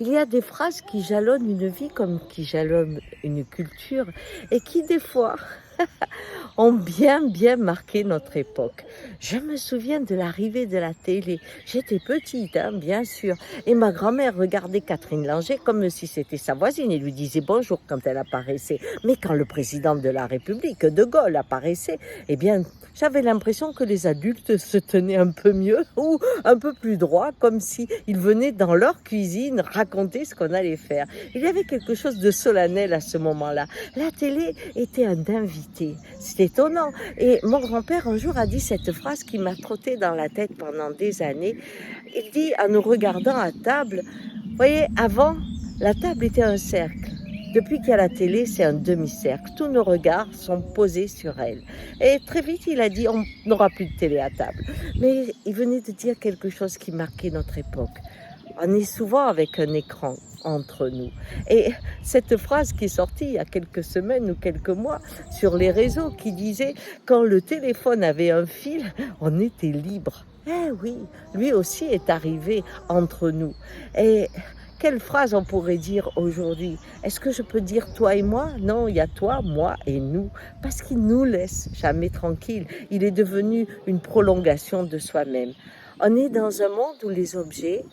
Il y a des phrases qui jalonnent une vie comme qui jalonnent une culture et qui, des fois, ont bien marqué notre époque. Je me souviens de l'arrivée de la télé. J'étais petite, hein, bien sûr, et ma grand-mère regardait Catherine Langer comme si c'était sa voisine et lui disait bonjour quand elle apparaissait. Mais quand le président de la République, De Gaulle, apparaissait, eh bien, j'avais l'impression que les adultes se tenaient un peu mieux ou un peu plus droit, comme si ils venaient dans leur cuisine raconter ce qu'on allait faire. Il y avait quelque chose de solennel à ce moment-là. La télé était un invité. C'était étonnant. Et mon grand-père, un jour, a dit cette phrase qui m'a trotté dans la tête pendant des années. Il dit, en nous regardant à table, vous voyez, avant, la table était un cercle. Depuis qu'il y a la télé, c'est un demi-cercle. Tous nos regards sont posés sur elle. Et très vite, il a dit, on n'aura plus de télé à table. Mais il venait de dire quelque chose qui marquait notre époque. On est souvent avec un écran entre nous. Et cette phrase qui est sortie il y a quelques semaines ou quelques mois sur les réseaux qui disait quand le téléphone avait un fil, on était libre. Eh oui, lui aussi est arrivé entre nous. Et quelle phrase on pourrait dire aujourd'hui? Est-ce que je peux dire toi et moi? Non, il y a toi, moi et nous, parce qu'il nous laisse jamais tranquilles. Il est devenu une prolongation de soi-même. On est dans un monde où les objets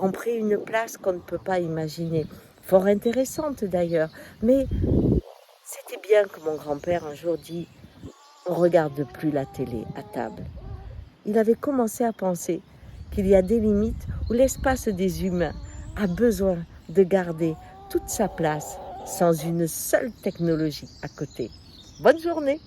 ont pris une place qu'on ne peut pas imaginer. Fort intéressante d'ailleurs, mais c'était bien que mon grand-père un jour dit on ne regarde plus la télé à table. Il avait commencé à penser qu'il y a des limites où l'espace des humains a besoin de garder toute sa place sans une seule technologie à côté. Bonne journée!